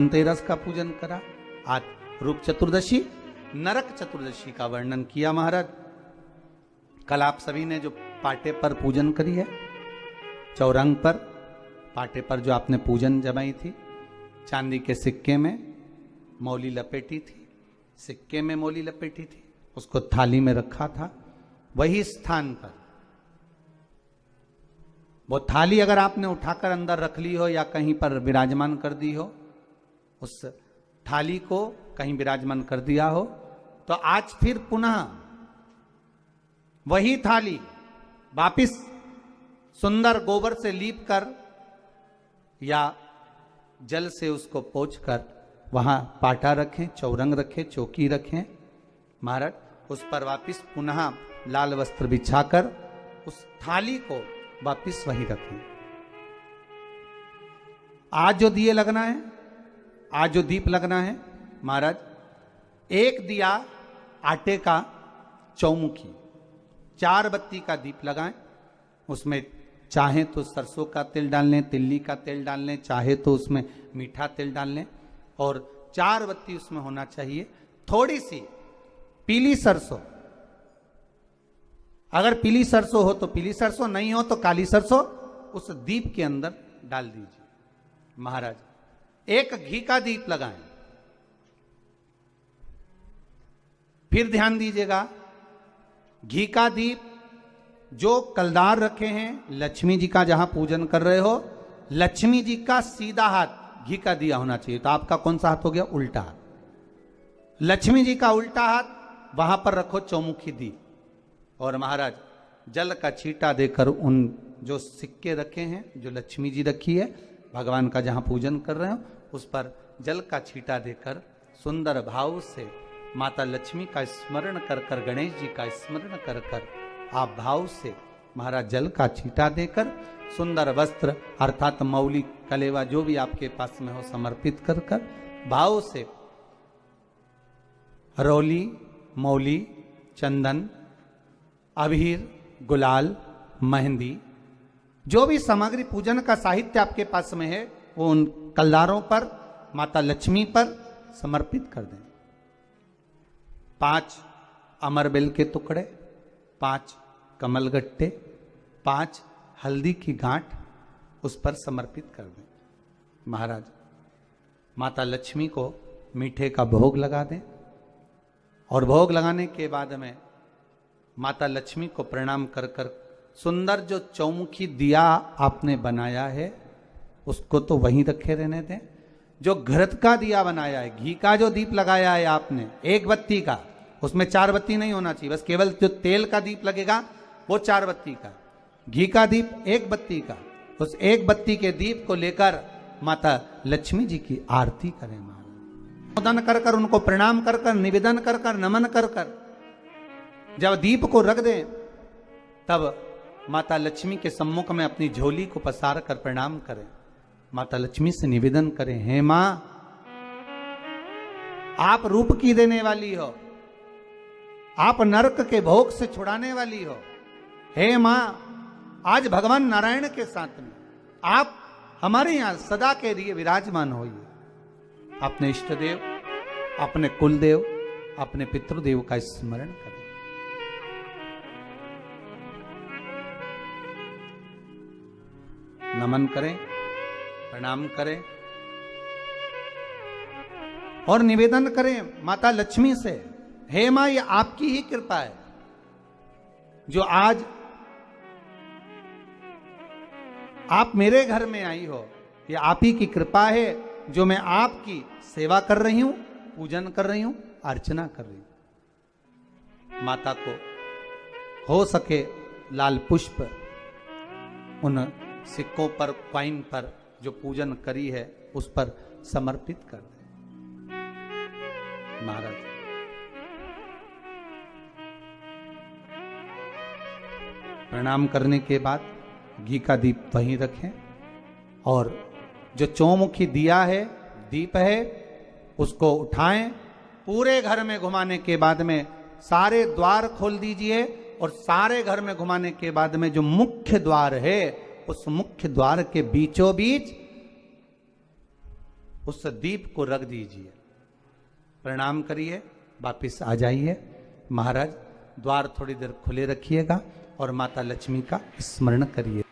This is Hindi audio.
धनतेरस का पूजन करा, आज रूप चतुर्दशी, नरक चतुर्दशी का वर्णन किया महाराज। कल आप सभी ने जो पाटे पर पूजन करी है, चौरंग पर पाटे पर जो आपने पूजन जमाई थी, चांदी के सिक्के में मौली लपेटी थी, सिक्के में मौली लपेटी थी, उसको थाली में रखा था। वही स्थान पर वो थाली अगर आपने उठाकर अंदर रख ली हो या कहीं पर विराजमान कर दी हो, उस थाली को कहीं विराजमान कर दिया हो, तो आज फिर पुनः वही थाली वापिस सुंदर गोबर से लीप कर या जल से उसको पोंछकर वहां पाटा रखें, चौरंग रखें, चौकी रखें महाराज। उस पर वापिस पुनः लाल वस्त्र बिछाकर उस थाली को वापिस वहीं रखें। आज जो दिए लगना है, आज जो दीप लगना है महाराज, एक दिया आटे का चौमुखी, 4 बत्ती का दीप लगाएं। उसमें चाहे तो सरसों का तेल डाल लें, तिल्ली का तेल डाल लें, चाहे तो उसमें मीठा तेल डाल लें, और 4 बत्ती उसमें होना चाहिए। थोड़ी सी पीली सरसों, अगर पीली सरसों हो तो पीली सरसों, नहीं हो तो काली सरसों उस दीप के अंदर डाल दीजिए महाराज। एक घी का दीप लगाएं। फिर ध्यान दीजिएगा, घी का दीप जो कलदार रखे हैं, लक्ष्मी जी का जहां पूजन कर रहे हो, लक्ष्मी जी का सीधा हाथ घी का दिया होना चाहिए। तो आपका कौन सा हाथ हो गया? उल्टा हाथ। लक्ष्मी जी का उल्टा हाथ, वहां पर रखो चौमुखी दीप, और महाराज जल का छींटा देकर उन जो सिक्के रखे हैं, जो लक्ष्मी जी रखी है, भगवान का जहां पूजन कर रहे हो, उस पर जल का छींटा देकर सुंदर भाव से माता लक्ष्मी का स्मरण कर कर, गणेश जी का स्मरण कर कर आप भाव से महाराज जल का छींटा देकर सुंदर वस्त्र अर्थात मौली, कलेवा जो भी आपके पास में हो समर्पित कर कर भाव से रौली, मौली, चंदन, अबीर, गुलाल, मेहंदी, जो भी सामग्री पूजन का साहित्य आपके पास में है, वो उन कलदारों पर, माता लक्ष्मी पर समर्पित कर दें। 5 अमरबेल के टुकड़े, 5 कमलगट्टे, 5 हल्दी की गांठ उस पर समर्पित कर दें महाराज। माता लक्ष्मी को मीठे का भोग लगा दें, और भोग लगाने के बाद में माता लक्ष्मी को प्रणाम कर कर सुंदर जो चौमुखी दिया आपने बनाया है उसको तो वहीं रखे रहने दें। जो घृत का दिया बनाया है, घी का जो दीप लगाया है आपने 1 बत्ती का, उसमें 4 बत्ती नहीं होना चाहिए, बस केवल जो तेल का दीप लगेगा वो 4 बत्ती का, घी का दीप 1 बत्ती का, उस 1 बत्ती के दीप को लेकर माता लक्ष्मी जी की आरती करें महाराज। निवेदन कर कर, उनको प्रणाम कर कर, निवेदन कर कर, नमन कर कर जब दीप को रख दें, तब माता लक्ष्मी के सम्मुख में अपनी झोली को पसार कर प्रणाम करें। माता लक्ष्मी से निवेदन करें, हे मां, आप रूप की देने वाली हो, आप नरक के भोग से छुड़ाने वाली हो। हे मां, आज भगवान नारायण के साथ में आप हमारे यहां सदा के लिए विराजमान होइए। अपने इष्ट देव, अपने कुल देव, अपने पितृदेव का स्मरण करें। नमन करें, प्रणाम करें और निवेदन करें माता लक्ष्मी से, हे मां, ये आपकी ही कृपा है जो आज आप मेरे घर में आई हो। ये आप ही की कृपा है जो मैं आपकी सेवा कर रही हूं, पूजन कर रही हूं, अर्चना कर रही हूं। माता को हो सके लाल पुष्प उन सिक्कों पर, कॉइन पर जो पूजन करी है उस पर समर्पित कर दें महाराज। प्रणाम करने के बाद घी का दीप वहीं रखें, और जो चौमुखी दिया है, दीप है, उसको उठाएं, पूरे घर में घुमाने के बाद में सारे द्वार खोल दीजिए, और सारे घर में घुमाने के बाद में जो मुख्य द्वार है, उस मुख्य द्वार के बीचों बीच उस दीप को रख दीजिए, प्रणाम करिए, वापिस आ जाइए। महाराज द्वार थोड़ी देर खुले रखिएगा और माता लक्ष्मी का स्मरण करिए।